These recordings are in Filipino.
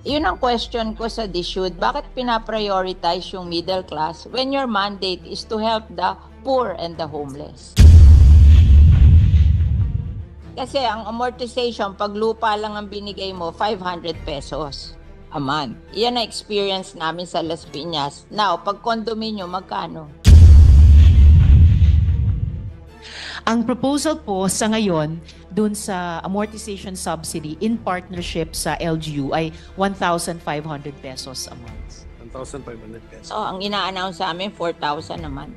Yun ang question ko sa DSUD. Bakit pinaprioritize yung middle class when your mandate is to help the poor and the homeless? Kasi ang amortization, pag lupa lang ang binigay mo, 500 pesos a month. Yan ang experience namin sa Las Piñas. Now, pag condominium, magkano? Ang proposal po sa ngayon dun sa amortization subsidy in partnership sa LGU ay 1,500 pesos a month. 1,500 pesos. So, ang ina-announce sa amin, 4,000 a month.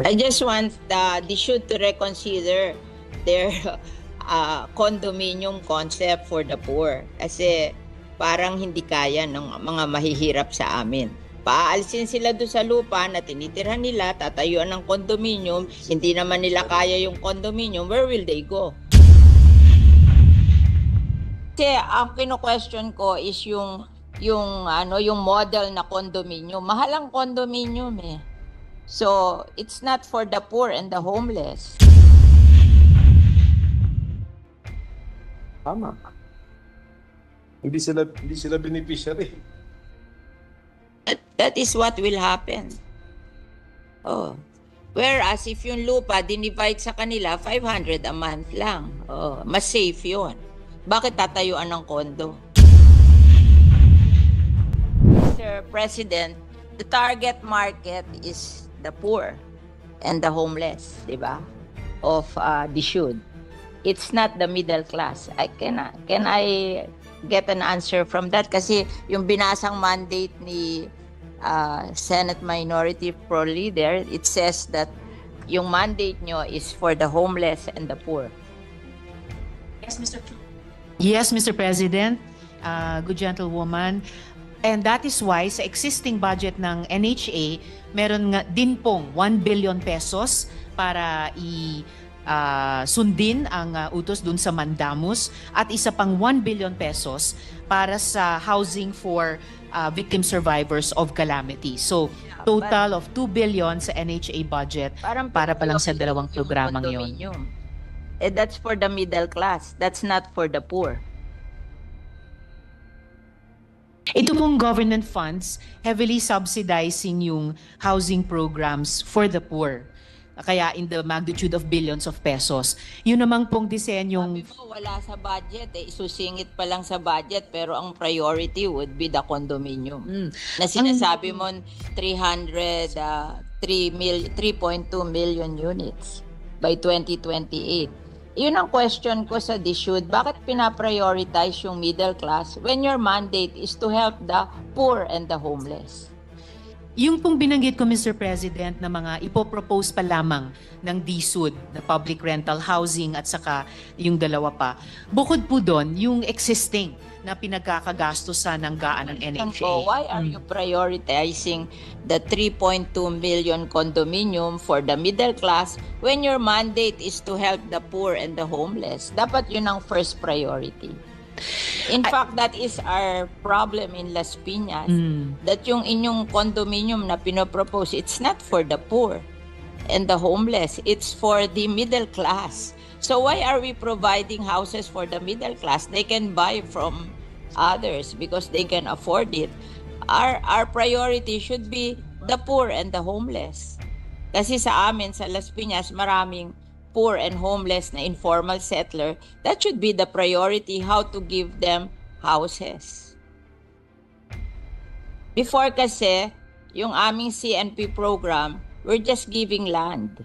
I just want the DSUD to reconsider their condominium concept for the poor. Kasi parang hindi kaya ng mga mahihirap sa amin. Paalisin sila doon sa lupa na tinitirhan nila, tatayuan ng condominium, hindi naman nila kaya yung condominium, where will they go? Kasi ang kino-question ko is yung model na condominium. Mahal ang condominium eh. So, it's not for the poor and the homeless. Tama. Hindi sila beneficiary. That is what will happen. Oh. Whereas if yung lupa dinivide sa kanila 500 a month lang. Oh, mas safe 'yon. Bakit tatayuan ng kondo? Mr. President, the target market is the poor and the homeless, 'di ba? Of DSUD. It's not the middle class. Can I get an answer from that? Kasi yung binasang mandate ni Senate Minority Pro Leader, it says that yung mandate nyo is for the homeless and the poor. Yes, Mr. President, good gentlewoman. And that is why sa existing budget ng NHA, meron nga din pong 1 billion pesos para sundin ang utos dun sa Mandamus at isa pang 1 billion pesos para sa housing for victim survivors of calamity. So, total of 2 billion sa NHA budget para pa lang sa dalawang programang yon. Eh, that's for the middle class. That's not for the poor. Ito pong government funds heavily subsidizing yung housing programs for the poor. Kaya in the magnitude of billions of pesos. Yun namang pong disenyong... Sabi mo, wala sa budget. Isusingit pa lang sa budget pero ang priority would be the condominium. Na sinasabi mo 3.2 million units by 2028. Yun ang question ko sa DSUD. Bakit pinaprioritize yung middle class when your mandate is to help the poor and the homeless? Yung pong binanggit ko, Mr. President, na mga ipopropose pa lamang ng DSUD, na public rental housing at saka yung dalawa pa. Bukod po doon, yung existing na pinagkakagastosan ng gaan ng NHA. So why are you prioritizing the 3.2 million condominium for the middle class when your mandate is to help the poor and the homeless? Dapat yun ang first priority. In fact, that is our problem in Las Piñas. That yung inyong condominium na pinopropose, it's not for the poor and the homeless. It's for the middle class. So why are we providing houses for the middle class? They can buy from others because they can afford it. Our priority should be the poor and the homeless. Kasi sa amin, sa Las Piñas, maraming poor and homeless na informal settler. That should be the priority, how to give them houses. Before kasi, yung aming CNP program, we're just giving land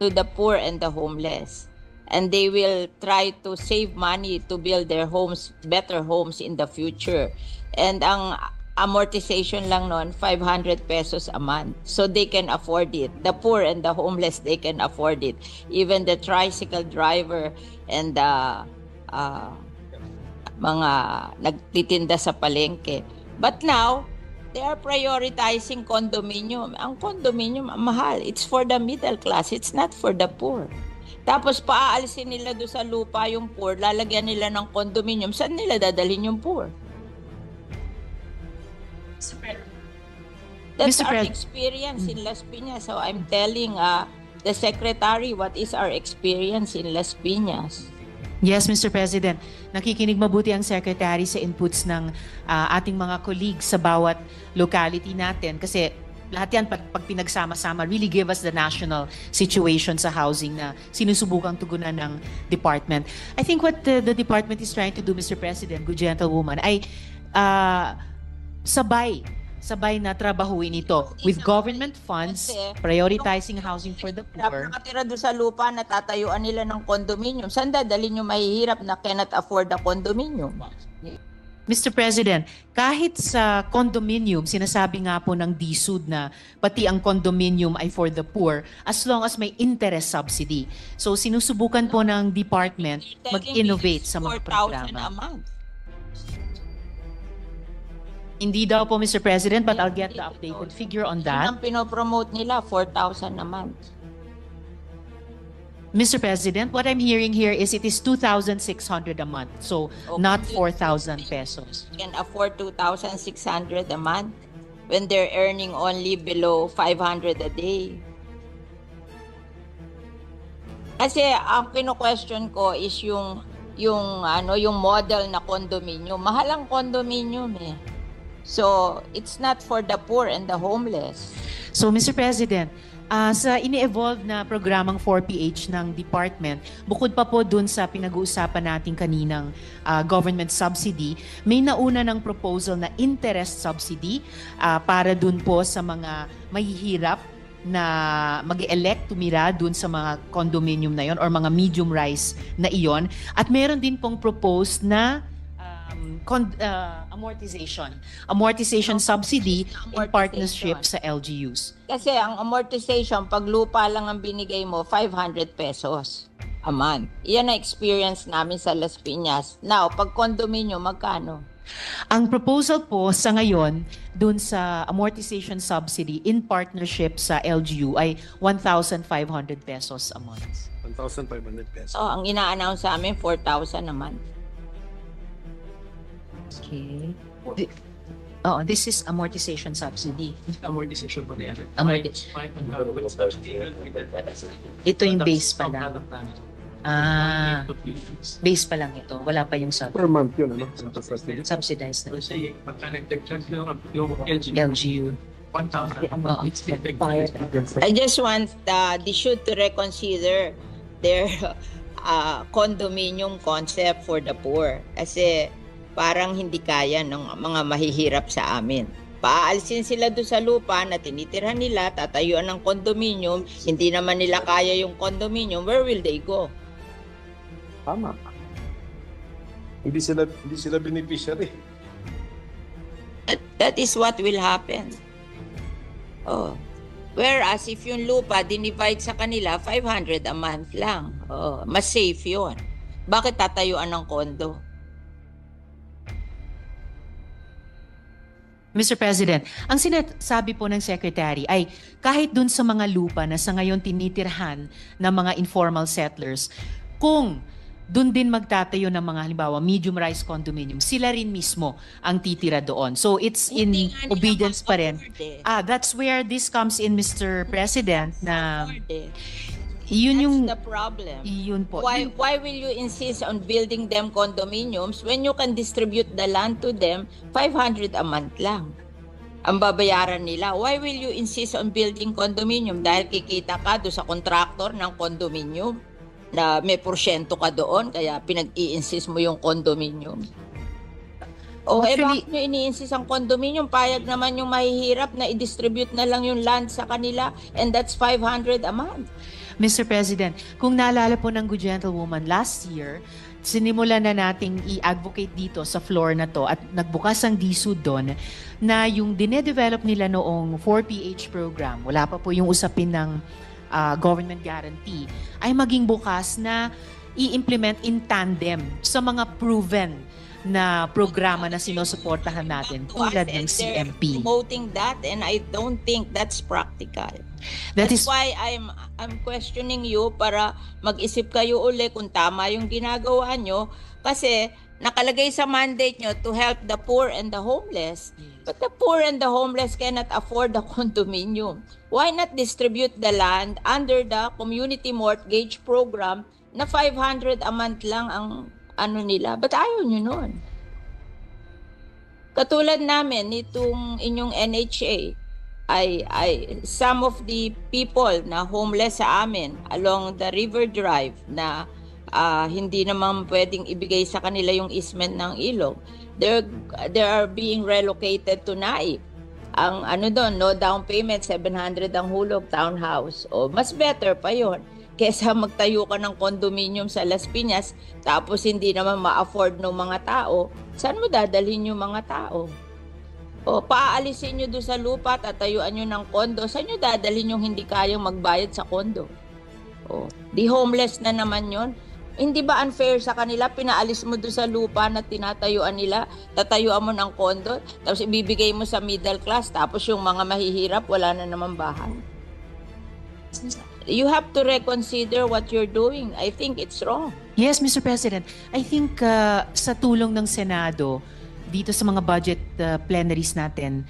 to the poor and the homeless. And they will try to save money to build their homes, better homes in the future. And ang amortization lang noon, 500 pesos a month. So they can afford it. The poor and the homeless, they can afford it. Even the tricycle driver and the mga nagtitinda sa palengke. But now, they are prioritizing condominium. Ang condominium, mahal. It's for the middle class. It's not for the poor. Tapos paaalisin nila doon sa lupa yung poor, lalagyan nila ng condominium. Saan nila dadalhin yung poor? That's our experience in Las Piñas. So I'm telling the secretary what is our experience in Las Piñas. Yes, Mr. President. Nakikinig mabuti ang Secretary sa inputs ng ating mga colleagues sa bawat locality natin kasi lahat yan pag pinagsama-sama really give us the national situation sa housing na sinusubukang tugunan ng department. I think what the department is trying to do, Mr. President, good gentlewoman, ay sabay na trabahuin ito with government funds, prioritizing housing for the poor. Nakatira doon sa lupa, natatayuan nila ng condominium. Saan dadalhin yung mahihirap na cannot afford a condominium? Mr. President, kahit sa condominium, sinasabi nga po ng DSUD na pati ang condominium ay for the poor as long as may interest subsidy. So sinusubukan po ng department mag-innovate sa mga 4,000 programa. a month. Hindi daw po, Mr. President, but I'll get the updated figure on Yun that. ang pinopromote nila, 4,000 a month. Mr. President, what I'm hearing here is it is 2,600 a month, so not 4,000 pesos. Can afford 2,600 a month when they're earning only below 500 a day. Kasi ang kino-question ko is yung model na condominium. Mahal ang condominium eh. So, it's not for the poor and the homeless. So, Mr. President, sa ini-evolve na programang 4PH ng department, bukod pa po dun sa pinag-uusapan natin kaninang government subsidy, may nauna ng proposal na interest subsidy para dun po sa mga mahihirap na mag-elect tumira dun sa mga condominium na yon or mga medium-rise na iyon. At meron din pong proposed na amortization subsidy in partnership sa LGUs. Kasi ang amortization, pag lupa lang ang binigay mo, 500 pesos a month. Iyan ang experience namin sa Las Piñas. Now, pag condominium, magkano? Ang proposal po sa ngayon dun sa amortization subsidy in partnership sa LGU ay 1,500 pesos a month. 1,500 pesos. So, ang ina-announce sa amin, 4,000 a month. Okay. This is amortization subsidy. Amortization po na yan. Ito yung base pa lang. Base pa lang ito. Wala pa yung Per month yun, ano? subsidized na. Kasi pagka nag-check yung LGU. 1,000. I just want the should to reconsider their condominium concept for the poor. Kasi parang hindi kaya ng mga mahihirap sa amin. Paalisin sila doon sa lupa na tinitirhan nila, tatayuan ng condominium, hindi naman nila kaya yung condominium, where will they go? Tama. Hindi sila beneficiary. That is what will happen. Oh. Whereas if yung lupa dinivide sa kanila, 500 a month lang. Oh, mas safe yun. Bakit tatayuan ng kondo? Mr. President, ang sinasabi po ng Secretary ay kahit dun sa mga lupa na sa ngayon tinitirhan ng mga informal settlers, kung dun din magtatayo ng mga halimbawa medium-rise condominium, sila rin mismo ang titira doon. So it's in obedience pa rin. That's where this comes in, Mr. President, na yun yung That's the problem. Yun po. Why will you insist on building them condominiums when you can distribute the land to them 500 a month lang? Ang babayaran nila. Why will you insist on building condominium? Dahil kikita ka doon sa contractor ng condominium na may porsyento ka doon, kaya pinag-i-insist mo yung condominium. Actually, Bakit nyo ini-insist ang condominium? Payag naman yung mahihirap na i-distribute na lang yung land sa kanila and that's 500 a month. Mr. President, kung naalala po ng good gentlewoman, last year, sinimulan na nating i-advocate dito sa floor na to at nagbukas ang DSUD doon na yung dinedevelop nila noong 4PH program, wala pa po yung usapin ng government guarantee, ay maging bukas na i-implement in tandem sa mga proven na programa na sinusuportahan natin tulad ng CMP. Promoting that and I don't think that's practical. That's why I'm questioning you para mag-isip kayo uli kung tama yung ginagawa nyo kasi nakalagay sa mandate nyo to help the poor and the homeless. But the poor and the homeless cannot afford the condominium. Why not distribute the land under the community mortgage program na 500 a month lang ang ano nila. Ba't ayaw nyo nun? Katulad namin, nitong inyong NHA, ay some of the people na homeless sa amin along the river drive na hindi naman pwedeng ibigay sa kanila yung easement ng ilog, they are being relocated to Naip. Ang ano doon, no down payment, 700 ang hulog, townhouse. O mas better pa yon kesa magtayo ka ng condominium sa Las Piñas tapos hindi naman ma-afford ng mga tao. Saan mo dadalhin yung mga tao? O paaalisin nyo doon sa lupa at tatayuan nyo ng kondo. Saan nyo dadalhin yung hindi kayang magbayad sa kondo? O, di homeless na naman yon. Hindi ba unfair sa kanila? Pinaalis mo doon sa lupa na tinatayuan nila, tatayuan mo ng kondo, tapos ibibigay mo sa middle class, tapos yung mga mahihirap, wala na naman bahay. You have to reconsider what you're doing. I think it's wrong. Yes, Mr. President. I think sa tulong ng Senado, dito sa mga budget plenaries natin,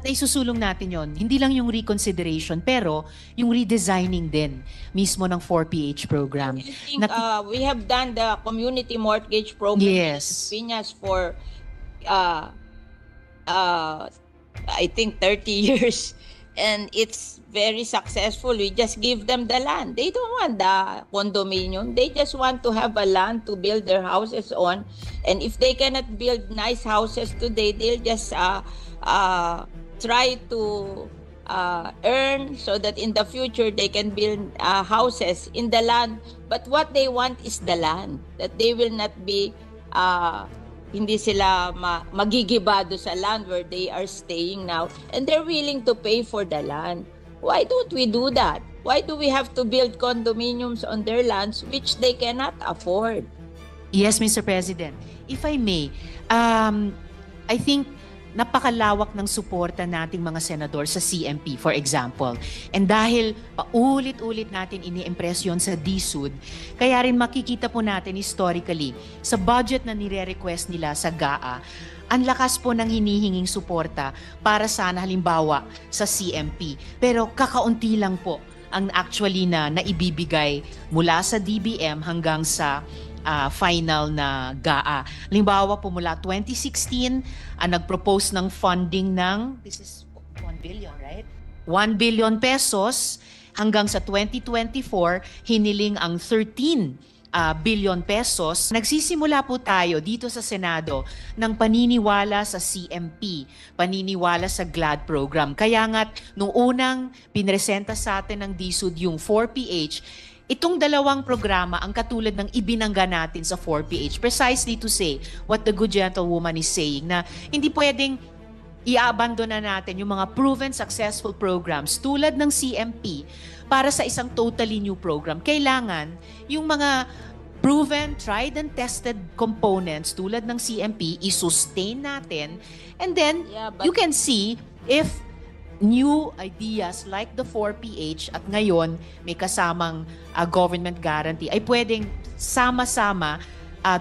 isusulong natin yon. Hindi lang yung reconsideration, pero yung redesigning din mismo ng 4PH program. I think we have done the community mortgage program in Yes. Piñas for I think 30 years. And it's very successful. We just give them the land. They don't want the condominium. They just want to have a land to build their houses on. And if they cannot build nice houses today, they'll just try to earn so that in the future they can build houses in the land. But what they want is the land. That they will not be hindi sila magigibado sa land where they are staying now, and they're willing to pay for the land. Why don't we do that? Why do we have to build condominiums on their lands which they cannot afford? Yes, Mr. President. If I may, I think napakalawak ng suporta nating mga senador sa CMP, for example. And dahil paulit-ulit natin ini-impress yun sa DSUD, kaya rin makikita po natin historically sa budget na nire-request nila sa GAA, ang lakas po ng hinihinging suporta para sana halimbawa sa CMP. Pero kakaunti lang po ang actually na naibibigay mula sa DBM hanggang sa final na GAA. Halimbawa po mula 2016, nag-propose ng funding ng, this is 1 billion, right? 1 billion pesos hanggang sa 2024, hiniling ang 13 billion pesos. Nagsisimula po tayo dito sa Senado ng paniniwala sa CMP, paniniwala sa GLAD program. Kaya nga't nung unang pinresenta sa atin ng DSUD yung 4PH, itong dalawang programa ang katulad ng ibinangga natin sa 4PH, precisely to say what the good gentlewoman is saying, na hindi pwedeng i-abandona natin yung mga proven successful programs tulad ng CMP para sa isang totally new program. Kailangan yung mga proven, tried and tested components tulad ng CMP, i-sustain natin, and then you can see if new ideas like the 4PH at ngayon may kasamang government guarantee ay pwedeng sama-sama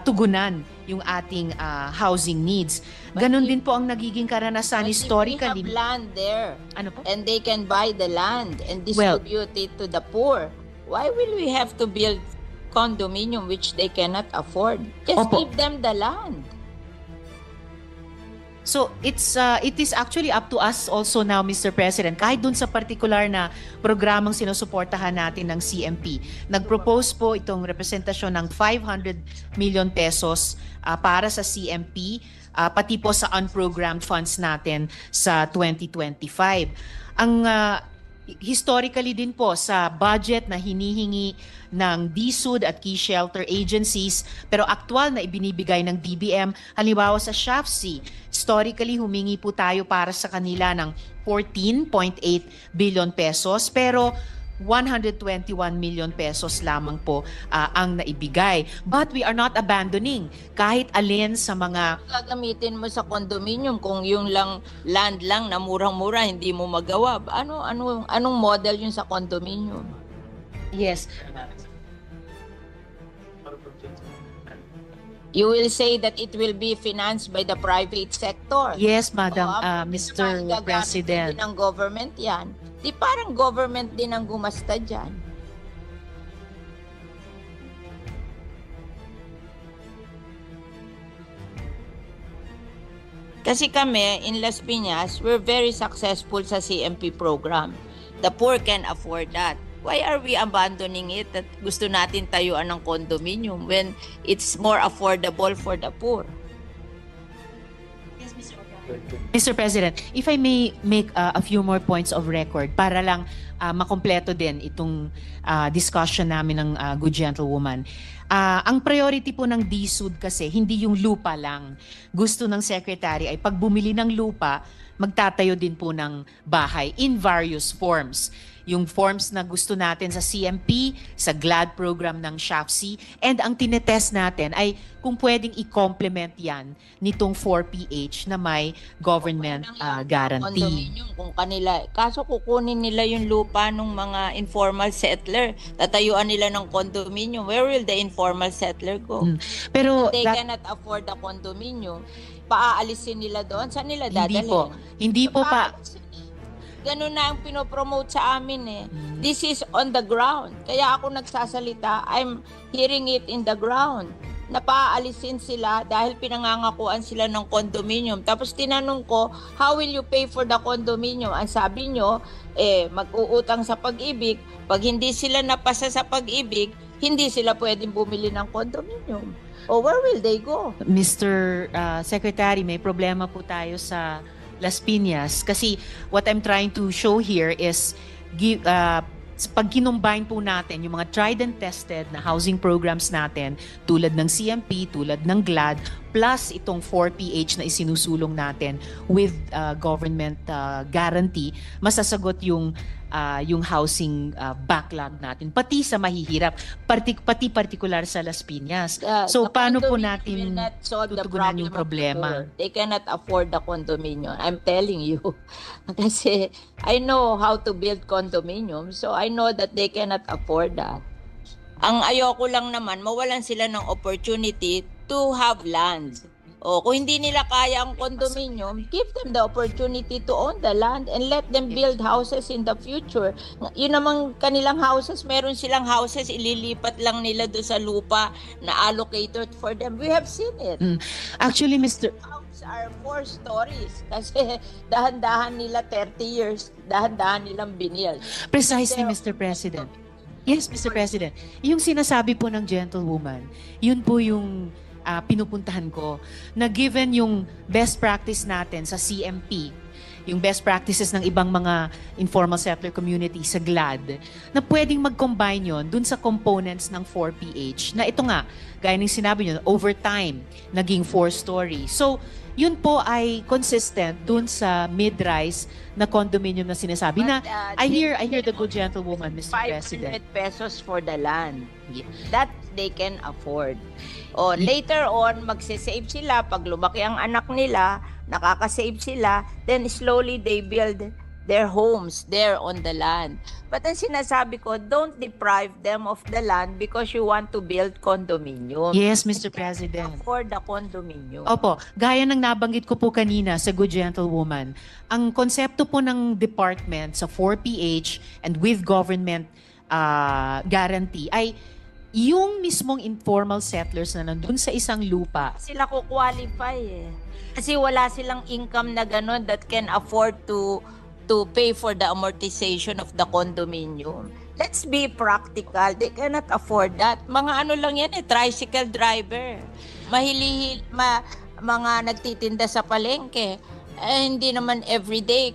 tugunan yung ating housing needs. Ganon din po ang nagiging karanasan historically. If we have land there, ano po? and they can buy the land and distribute it to the poor, why will we have to build condominium which they cannot afford? Just Opo. give them the land. So it is actually up to us also now, Mr. President, kahit dun sa particular na programang sinusuportahan natin ng CMP. Nag-propose po itong representasyon ng 500 million pesos para sa CMP, pati po sa unprogrammed funds natin sa 2025. Ang historically din po sa budget na hinihingi ng DSUD at key shelter agencies pero aktual na ibinibigay ng DBM, halimbawa sa SHAFC, historically humingi po tayo para sa kanila ng 14.8 billion pesos pero 121 million pesos lamang po ang naibigay. But we are not abandoning kahit alin sa mga Gagamitin mo sa condominium kung yung lang land lang na murang-mura hindi mo magawa. Anong model yun sa condominium? yes. You will say that it will be financed by the private sector. Yes, Madam Mr. Mr. President. Din ng government yan. Di parang government din ang gumasta dyan. Kasi kami, in Las Piñas, we're very successful sa CMP program. The poor can afford that. Why are we abandoning it that gusto natin tayuan ng condominium when it's more affordable for the poor? Mr. President, if I may make a few more points of record para lang makompleto din itong discussion namin ng good gentlewoman. Ang priority po ng DSUD kasi hindi yung lupa lang. Gusto ng Secretary ay pag bumili ng lupa, magtatayo din po ng bahay in various forms. Yung forms na gusto natin sa CMP, sa GLAD program ng SHAFC, and ang tinetest natin ay kung pwedeng i-complement yan nitong 4PH na may government guarantee. Condominium kung kanila. Kaso kukunin nila yung lupa ng mga informal settler. Tatayuan nila ng condominium. Where will the informal settler go? Pero They cannot afford the condominium. Paaalisin nila doon. Saan nila dadalhin? Hindi po pa. Ganun na ang pinopromote sa amin eh. This is on the ground. Kaya ako nagsasalita, I'm hearing it in the ground. Napaalisin sila dahil pinangangakuan sila ng condominium. Tapos tinanong ko, how will you pay for the condominium? Ang sabi nyo, mag-uutang sa Pag-ibig. Pag hindi sila napasa sa Pag-ibig, hindi sila pwedeng bumili ng condominium. O where will they go? Mr. Secretary, may problema po tayo sa Las Piñas kasi what I'm trying to show here is pag kinumbine po natin yung mga tried and tested na housing programs natin tulad ng CMP, tulad ng GLAD, plus itong 4PH na isinusulong natin with government guarantee, masasagot yung housing backlog natin, pati sa mahihirap, pati particular sa Las Piñas. So, paano po natin tutugunan yung problema? They cannot afford the condominium. I'm telling you. Kasi I know how to build condominium, so I know that they cannot afford that. Ang ayoko lang naman, mawalan sila ng opportunity to have land. O kung hindi nila kaya ang condominium, give them the opportunity to own the land and let them build houses in the future. Yun namang kanilang houses, meron silang houses, ililipat lang nila doon sa lupa na allocated for them. We have seen it. Actually, Mr. Houses are 4 stories kasi dahan-dahan nila 30 years, dahan-dahan nilang binil. Precisely, Mr. President. Yes, Mr. President. Yung sinasabi po ng gentlewoman, yun po yung pinupuntahan ko, na given yung best practice natin sa CMP, yung best practices ng ibang mga informal settler community sa GLAD, na pwedeng mag-combine yon dun sa components ng 4PH, na ito nga, gaya ng sinabi nyo, over time, naging 4-story. So, yun po ay consistent dun sa mid-rise na condominium na sinasabi na I hear the good gentlewoman, Mr. President. 500 pesos for the land. That they can afford. O later on, magsisave sila. Pag lumaki ang anak nila, nakakasave sila, then slowly they build their homes there on the land. But ang sinasabi ko, don't deprive them of the land because you want to build condominium. Yes, Mr. President. For the condominium. Opo, gaya ng nabanggit ko po kanina sa good gentlewoman, ang konsepto po ng department sa 4PH and with government guarantee ay yung mismong informal settlers na nandun sa isang lupa. Sila ko qualify eh. Kasi wala silang income na gano'n that can afford to pay for the amortization of the condominium. Let's be practical. They cannot afford that. Mga ano lang yan tricycle driver. Mga nagtitinda sa palengke. Hindi naman everyday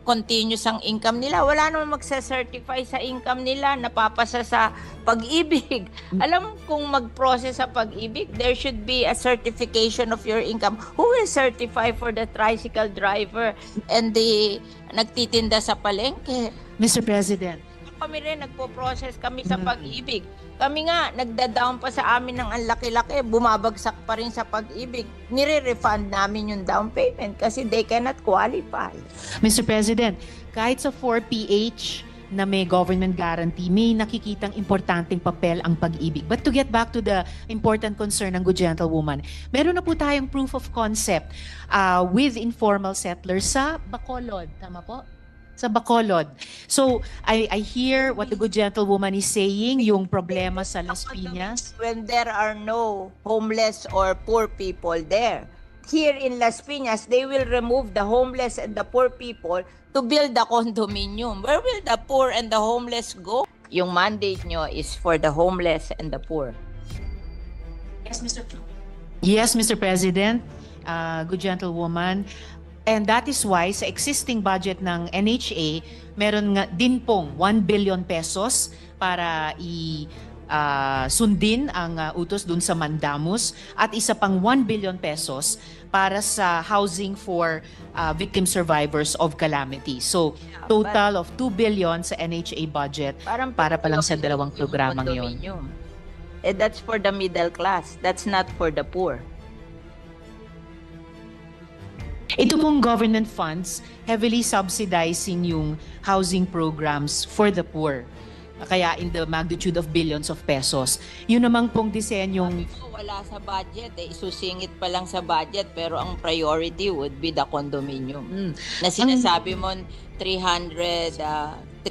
continuous ang income nila. Wala naman magsa-certify sa income nila, napapasa sa Pag-ibig. Alam kung mag-process sa Pag-ibig, there should be a certification of your income. Who will certify for the tricycle driver and the nagtitinda sa palengke? Mr. President. Kami rin, nagpo-process kami sa Pag-ibig. Kami nga, nagda-down pa sa amin ng ang laki-laki, bumabagsak pa rin sa Pag-ibig. Nire-refund namin yung down payment kasi they cannot qualify. Mr. President, kahit sa 4PH na may government guarantee, may nakikitang importanteng papel ang Pag-ibig. But to get back to the important concern ng good gentlewoman, meron na po tayong proof of concept with informal settlers sa Bacolod. Tama po? Sa Bacolod. So, I hear what the good gentlewoman is saying, yung problema sa Las Piñas. When there are no homeless or poor people there. here in Las Piñas, they will remove the homeless and the poor people to build the condominium. Where will the poor and the homeless go? Yung mandate nyo is for the homeless and the poor. Yes, Mr. President, good gentlewoman. And that is why sa existing budget ng NHA, meron nga din pong 1 billion pesos para sundin ang utos dun sa Mandamus at isa pang 1 billion pesos para sa housing for victim survivors of calamity. So, total of 2 billion sa NHA budget para pa lang sa dalawang programang yon. Eh, that's for the middle class. That's not for the poor. Ito pong government funds heavily subsidizing yung housing programs for the poor. Kaya in the magnitude of billions of pesos. Yun namang pong disenyong... Wala sa budget, isusingit pa lang sa budget, pero ang priority would be the condominium. Na sinasabi mo 3.2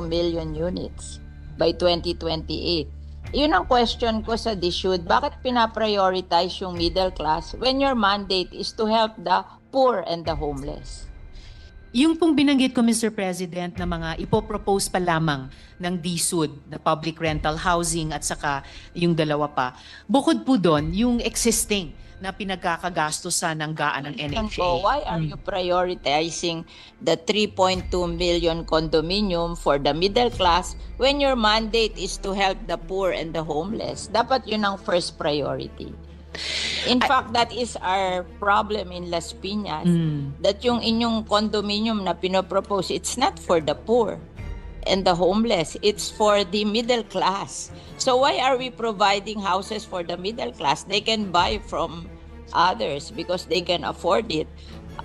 million units by 2028. Yun ang question ko sa DSUD. Bakit pinaprioritize yung middle class when your mandate is to help the poor and the homeless? Yung pong binanggit ko, Mr. President, na mga ipopropose pa lamang ng DSUD na public rental housing at saka yung dalawa pa. Bukod po doon, yung existing na pinagkakagastusan ng gaan ng NHA. So why are you prioritizing the 3.2 million condominium for the middle class when your mandate is to help the poor and the homeless? Dapat yun ang first priority. In fact, that is our problem in Las Piñas. That yung inyong condominium na pinopropose, it's not for the poor and the homeless. It's for the middle class. So why are we providing houses for the middle class? They can buy from others because they can afford it.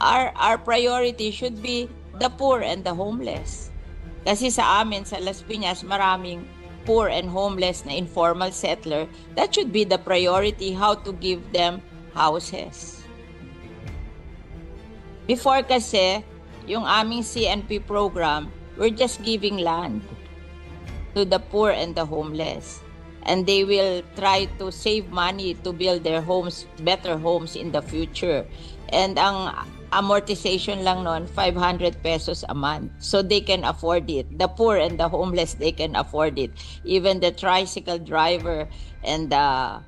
Our priority should be the poor and the homeless. Kasi sa amin, sa Las Piñas, maraming poor and homeless na informal settler. That should be the priority, how to give them houses. Before kasi, yung aming CNP program, we're just giving land to the poor and the homeless. And they will try to save money to build their homes, better homes in the future. And ang amortization lang nun, 500 pesos a month. So they can afford it. The poor and the homeless, they can afford it. Even the tricycle driver and the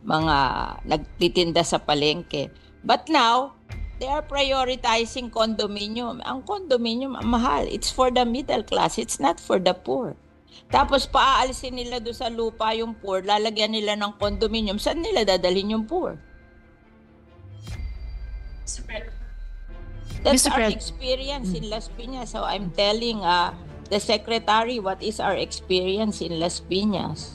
mga nagtitinda sa palengke. But now, they are prioritizing condominium. Ang condominium, mahal. It's for the middle class. It's not for the poor. Tapos paaalisin nila doon sa lupa yung poor, lalagyan nila ng condominium. Saan nila dadalhin yung poor? That's our experience in Las Piñas. So I'm telling the secretary what is our experience in Las Piñas.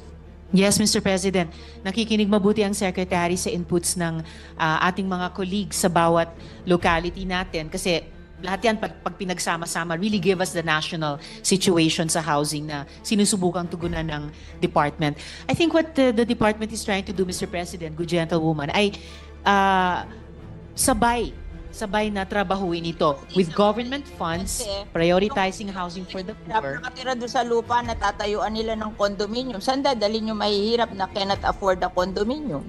Yes, Mr. President. Nakikinig mabuti ang Secretary sa inputs ng ating mga colleagues sa bawat locality natin kasi lahat yan pag pinagsama-sama really give us the national situation sa housing na sinusubukang tugunan ng department. I think what the department is trying to do, Mr. President, good gentlewoman, ay sabay na trabahuin ito with government funds, prioritizing housing for the poor. Nakatira doon sa lupa na tatayuan nila ng condominium. Saan dadalhin yung mahihirap na cannot afford the condominium?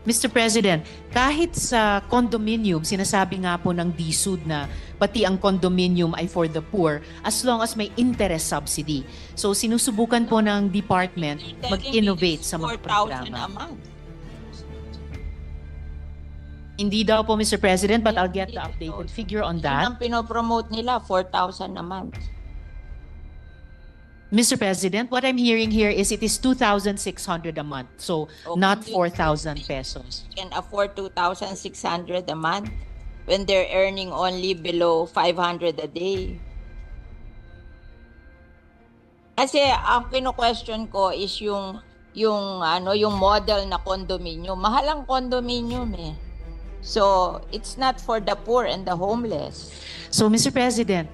Mr. President, kahit sa condominium, sinasabi nga po ng DSUD na pati ang condominium ay for the poor as long as may interest subsidy. So sinusubukan po ng department mag-innovate sa mga programa. Hindi daw po, Mr. President, but I'll get the updated figure on that. Ang pinopromote nila, 4,000 a month. Mr. President, what I'm hearing here is it is 2,600 a month, so not 4,000 pesos. Can afford 2,600 a month when they're earning only below 500 a day. Kasi ang kino-question ko is yung model na condominium. Mahal ang condominium eh. So, it's not for the poor and the homeless. So, Mr. President,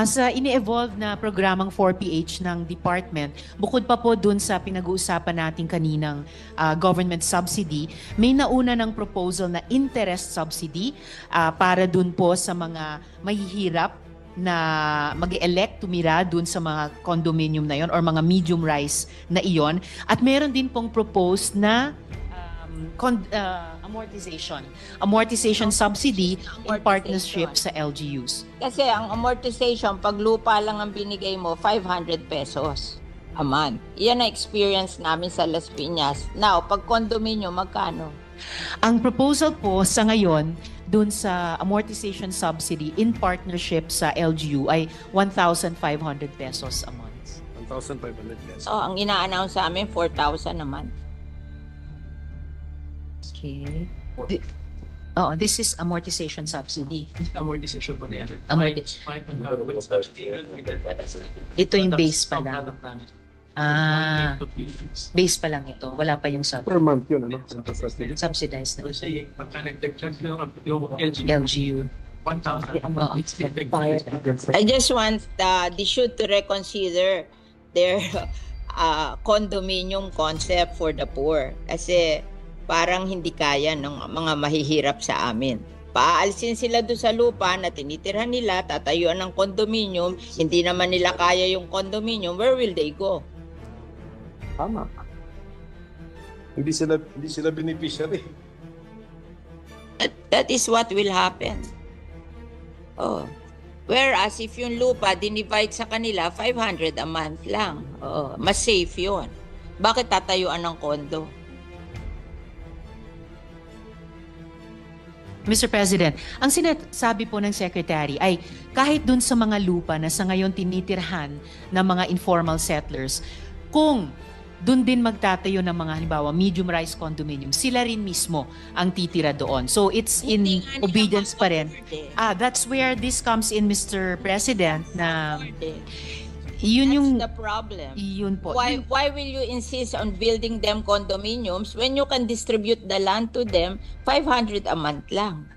sa ini-evolve na programang 4PH ng department, bukod pa po dun sa pinag-uusapan natin kaninang government subsidy, may nauna ng proposal na interest subsidy para dun po sa mga mahihirap na mag-elect tumira dun sa mga condominium na yon or mga medium rise na iyon. At meron din pong proposed na amortization subsidy in Amortization. partnership sa LGUs. Kasi ang amortization, pag lupa lang ang binigay mo, 500 pesos a month. Yan ang experience namin sa Las Piñas. Now, pag condominium, magkano? Ang proposal po sa ngayon dun sa amortization subsidy in partnership sa LGU ay 1,500 pesos a month. 1,500 pesos. So, ang ina-announce sa amin, 4,000 a month. Okay. This is amortization subsidy. Amortization po na yan. Ito yung base pa lang. Base pa lang ito. Wala pa yung Per month yun, ano? subsidized na. Kasi pagka nag-charge yung LGU. 1,000. I just want the should to reconsider their condominium concept for the poor. Kasi parang hindi kaya ng mga mahihirap sa amin. Paalisin sila doon sa lupa na tinitirhan nila, tatayuan ng condominium, hindi naman nila kaya yung condominium, where will they go? Tama. Hindi sila beneficiary. That is what will happen. Oh. Whereas if yung lupa dinivide sa kanila 500 a month lang. Oh, mas safe 'yon. Bakit tatayuan ng kondo? Mr. President, ang sinasabi po ng Secretary ay kahit dun sa mga lupa na sa ngayon tinitirhan ng mga informal settlers, kung dun din magtatayo ng mga halimbawa medium-rise condominium, sila rin mismo ang titira doon. So it's in Hindi nga nila obedience pa rin. ma-afford That's where this comes in, Mr. President, na eh. yun yung That's the problem. yun po. Why will you insist on building them condominiums when you can distribute the land to them 500 a month lang?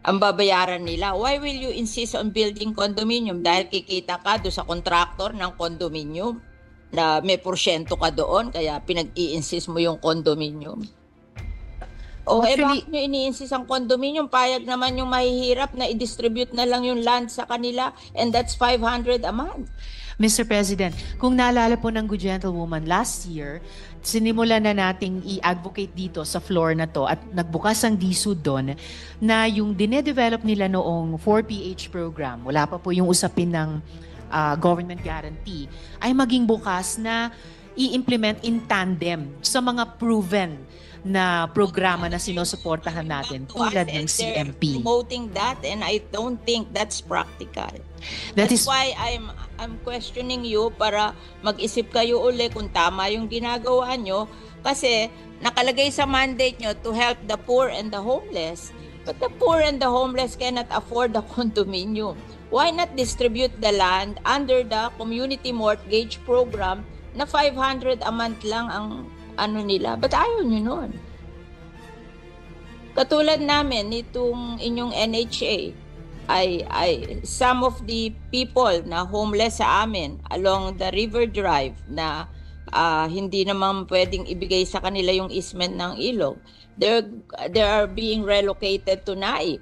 Ang babayaran nila. Why will you insist on building condominium? Dahil kikita ka do sa contractor ng condominium na may porsyento ka doon, kaya pinag-i-insist mo yung condominium. Actually, Bakit nyo ini-insist ang condominium? Payag naman yung mahihirap na i-distribute na lang yung land sa kanila, and that's 500 a month. Mr. President, kung naalala po ng Good Gentlewoman last year, sinimula na nating i-advocate dito sa floor na to at nagbukas ang DSUD doon na yung dinedevelop nila noong 4PH program, wala pa po yung usapin ng government guarantee, ay maging bukas na i-implement in tandem sa mga proven na programa na sinusuportahan natin tulad ng CMP. Promoting that, and I don't think that's practical. That's why I'm questioning you para mag-isip kayo uli kung tama yung ginagawa nyo, kasi nakalagay sa mandate nyo to help the poor and the homeless, but the poor and the homeless cannot afford the condominium. Why not distribute the land under the community mortgage program na 500 a month lang ang ano nila? Ba't ayaw nyo nun? Katulad namin, itong inyong NHA, ay some of the people na homeless sa amin along the River Drive na hindi naman pwedeng ibigay sa kanila yung easement ng ilog, they are being relocated to Naip.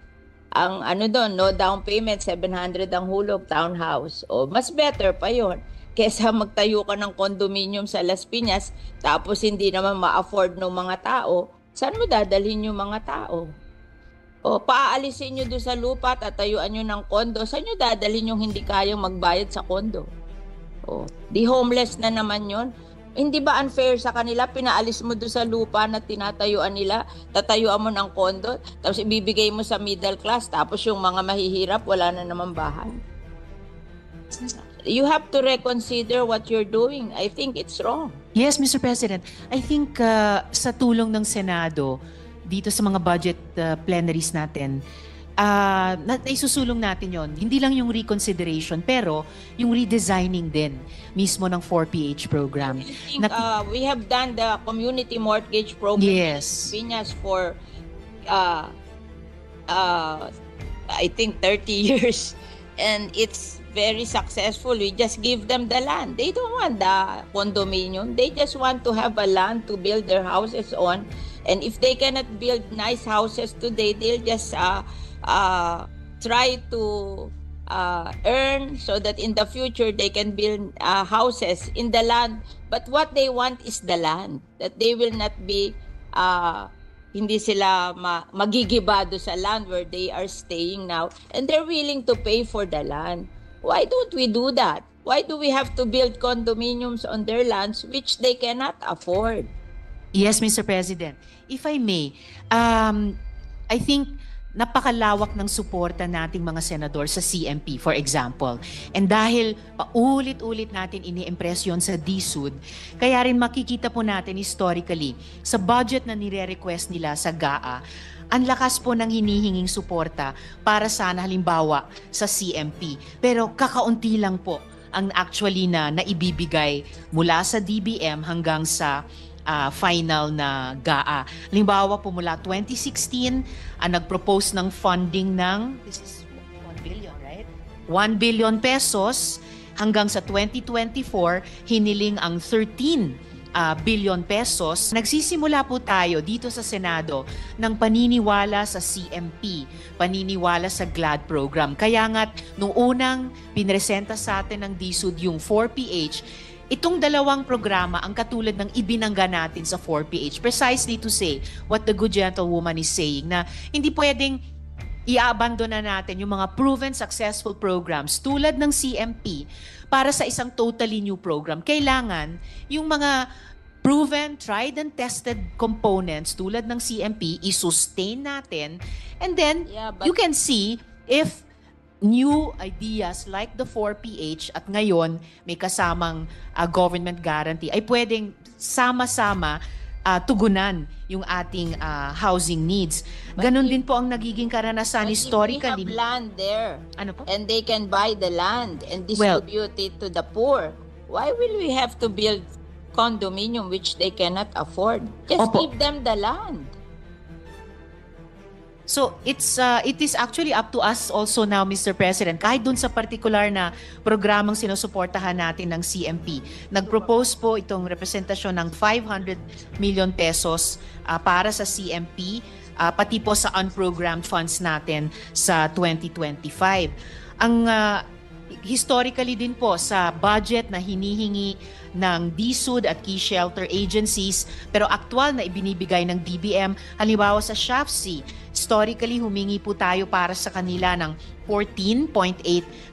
Ang ano doon, no down payment, 700 ang hulog, townhouse. O mas better pa yon kesa magtayo ka ng condominium sa Las Piñas tapos hindi naman ma-afford ng mga tao. Saan mo dadalhin yung mga tao? O paaalisin nyo doon sa lupa, tatayuan nyo ng kondo, saan nyo dadalhin yung hindi kayang magbayad sa kondo? O, di homeless na naman yon. Hindi ba unfair sa kanila? Pinaalis mo doon sa lupa na tinatayuan nila, tatayuan mo ng kondo, tapos ibibigay mo sa middle class, tapos yung mga mahihirap, wala na naman bahay. You have to reconsider what you're doing. I think it's wrong. Yes, Mr. President. I think sa tulong ng Senado, dito sa mga budget plenaries natin, isusulong natin yon. Hindi lang yung reconsideration, pero yung redesigning din mismo ng 4PH program. I think we have done the community mortgage program in Piñas for I think 30 years, and it's very successful. We just give them the land. They don't want the condominium. They just want to have a land to build their houses on. And if they cannot build nice houses today, they'll just try to earn so that in the future they can build houses in the land. But what they want is the land, that they will not be hindi sila magigibado sa land where they are staying now, and they're willing to pay for the land. Why don't we do that? Why do we have to build condominiums on their lands which they cannot afford? Yes, Mr. President. If I may, I think napakalawak ng suporta nating mga senador sa CMP, for example. And dahil paulit-ulit natin ini-impress yun sa DSUD, kaya rin makikita po natin historically sa budget na nire-request nila sa GAA, ang lakas po ng hinihinging suporta para sana halimbawa sa CMP. Pero kakaunti lang po ang actually na naibibigay mula sa DBM hanggang sa final na GAA. Halimbawa po mula 2016, nag-propose ng funding ng, this is 1 billion, right? 1 billion pesos hanggang sa 2024, hiniling ang 13 billion pesos. Nagsisimula po tayo dito sa Senado ng paniniwala sa CMP, paniniwala sa GLAD program. Kaya nga't nung unang pinresenta sa atin ng DSUD yung 4PH, itong dalawang programa ang katulad ng ibinangga natin sa 4PH, precisely to say what the good gentlewoman is saying, na hindi pwedeng i-abandona natin yung mga proven successful programs tulad ng CMP para sa isang totally new program. Kailangan yung mga proven, tried and tested components tulad ng CMP, i-sustain natin, and then you can see if new ideas like the 4PH at ngayon may kasamang government guarantee ay pwedeng sama-sama tugunan yung ating housing needs. Ganon din po ang nagiging karanasan historically. We have land there, ano po? and they can buy the land and distribute it to the poor. Why will we have to build condominium which they cannot afford? Just give them the land. So it is actually up to us also now, Mr. President, kahit dun sa particular na programang sinusuportahan natin ng CMP. Nag-propose po itong representasyon ng 500 million pesos para sa CMP, pati po sa unprogrammed funds natin sa 2025. Ang historically din po sa budget na hinihingi ng DSUD at key shelter agencies pero aktual na ibinibigay ng DBM, halimbawa sa SHAFC, historically humingi po tayo para sa kanila ng 14.8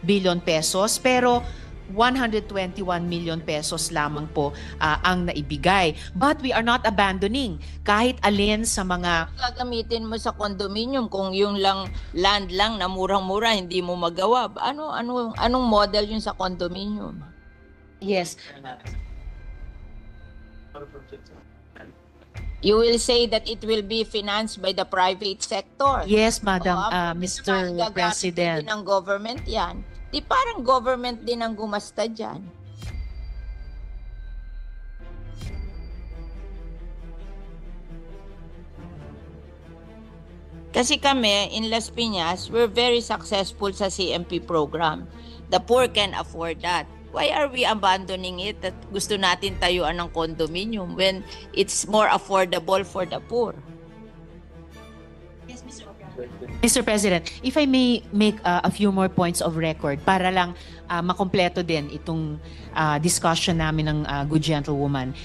billion pesos pero 121 million pesos lamang po ang naibigay. But we are not abandoning kahit alin sa mga gagamitin mo sa condominium kung yung land lang na murang-mura hindi mo magawa. Anong model yun sa condominium? Yes. You will say that it will be financed by the private sector. Yes, Madam Mr. President. Ng government yan. Di parang government din ang gumasta dyan. Kasi kami, in Las Piñas, we're very successful sa CMP program. The poor can afford that. Why are we abandoning it at gusto natin tayuan ng condominium when it's more affordable for the poor? Yes, Mr. President, if I may make a few more points of record para lang makompleto din itong discussion namin ng good gentlewoman.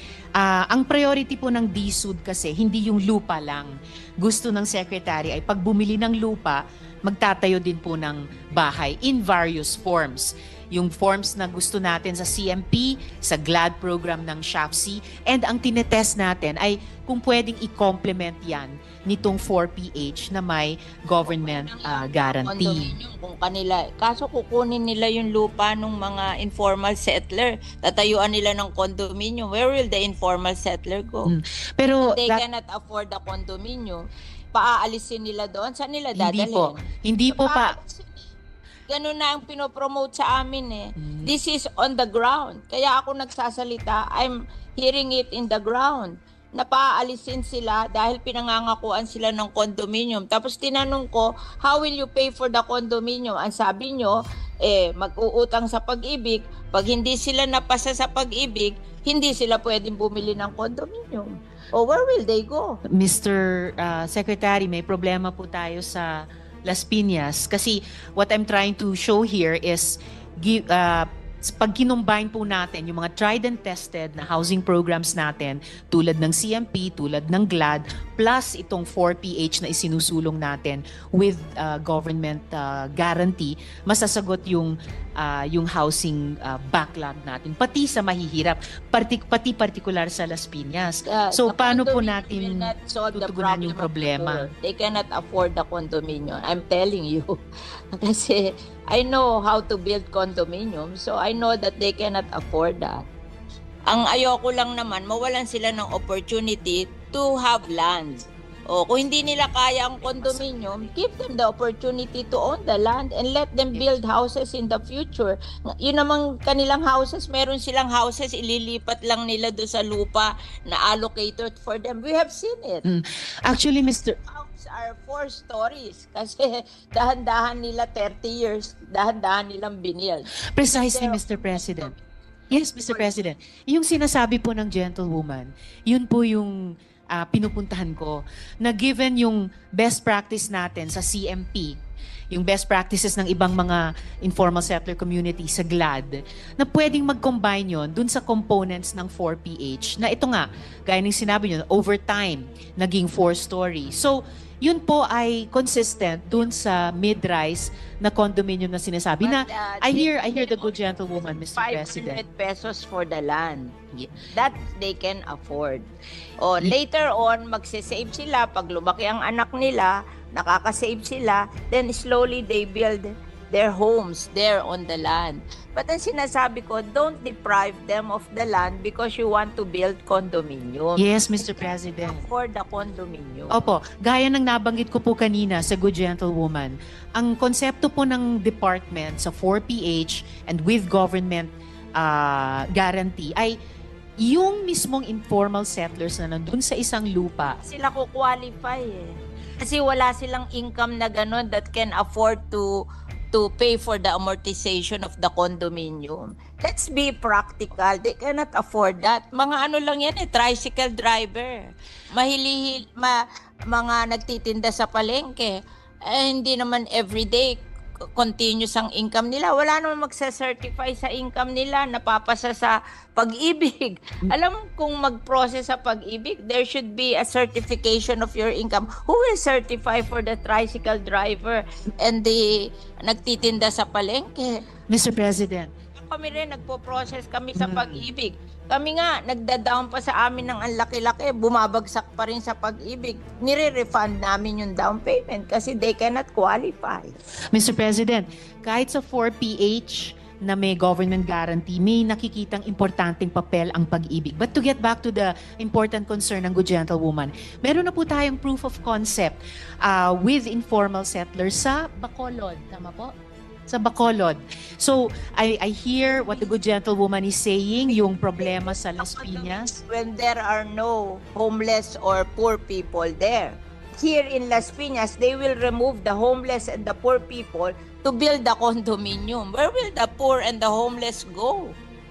Ang priority po ng DSUD kasi hindi yung lupa lang. Gusto ng Secretary ay pag bumili ng lupa, magtatayo din po ng bahay in various forms. Yung forms na gusto natin sa CMP, sa GLAD program ng SHAFC, and ang tinetest natin ay kung pwedeng i-complement yan nitong 4PH na may government guarantee. Kung kanila, kaso kukunin nila yung lupa ng mga informal settler, tatayuan nila ng condominium, where will the informal settler go? Pero they cannot afford the condominium, paaalisin nila doon, saan nila dadalhin? Hindi po pa. Ganun na ang pinopromote sa amin eh. This is on the ground. Kaya ako nagsasalita, I'm hearing it in the ground. Napaalisin sila dahil pinangangakuan sila ng condominium. Tapos tinanong ko, how will you pay for the condominium? Ang sabi nyo, mag-uutang sa Pag-ibig. Pag hindi sila napasa sa Pag-ibig, hindi sila pwedeng bumili ng condominium. O where will they go? Mr. Secretary, may problema po tayo sa Las Piñas kasi what I'm trying to show here is pag kinumbine po natin yung mga tried and tested na housing programs natin tulad ng CMP, tulad ng GLAD, plus itong 4PH na isinusulong natin with government guarantee, masasagot yung housing backlog natin, pati sa mahihirap, pati particular sa Las Piñas. So The paano po condominium natin will not solve the tutugunan yung problem of the problema? poor. They cannot afford the condominium. I'm telling you. Kasi I know how to build condominium, so I know that they cannot afford that. Ang ayoko lang naman, mawalan sila ng opportunity to have land. O kung hindi nila kaya ang condominium, give them the opportunity to own the land and let them build houses in the future. Yun namang kanilang houses, meron silang houses, ililipat lang nila doon sa lupa na allocated for them. We have seen it. Actually, Mr. Houses are 4 stories kasi dahan-dahan nila 30 years, dahan-dahan nilang binild. Precisely, Mr. President. Yes, Mr. President. Yung sinasabi po ng gentlewoman, yun po yung pinupuntahan ko, na given yung best practice natin sa CMP, yung best practices ng ibang mga informal settler community sa GLAD, na pwedeng mag-combine yun dun sa components ng 4PH, na ito nga, gaya ng sinabi nyo, over time, naging 4-story. So, yun po ay consistent dun sa mid-rise na condominium na sinasabi na I hear the good gentlewoman, Mr. President. 500 pesos for the land. That they can afford. O later on, magsisave sila. Pag lumaki ang anak nila, nakakasave sila, then slowly they build their homes there on the land. But ang sinasabi ko, don't deprive them of the land because you want to build condominium. Yes, Mr. President. For the condominium. Opo, gaya ng nabanggit ko po kanina sa good gentlewoman, ang konsepto po ng department sa 4PH and with government guarantee ay yung mismong informal settlers na nandun sa isang lupa. Sila ko qualify eh. Kasi wala silang income na gano'n that can afford to pay for the amortization of the condominium. Let's be practical. They cannot afford that. Mga ano lang yan eh, tricycle driver. Mga nagtitinda sa palengke. Hindi naman everyday continuous ang income nila. Wala naman magsa-certify sa income nila, napapasa sa pag-ibig. Alam kung mag-process sa pag-ibig, there should be a certification of your income. Who will certify for the tricycle driver and the nagtitinda sa palengke? Mr. President. Kami rin, nagpo-process kami sa pag-ibig. Kami nga, nagda-down pa sa amin ng ang laki-laki, bumabagsak pa rin sa pag-ibig. Nire-refund namin yung down payment kasi they cannot qualify. Mr. President, kahit sa 4PH na may government guarantee, may nakikitang importanteng papel ang pag-ibig. But to get back to the important concern ng good gentlewoman, meron na po tayong proof of concept with informal settlers sa Bacolod. Tama po? Sa Bacolod. So, I hear what the good gentlewoman is saying, yung problema sa Las Piñas. When there are no homeless or poor people there. Here in Las Piñas, they will remove the homeless and the poor people to build the condominium. Where will the poor and the homeless go?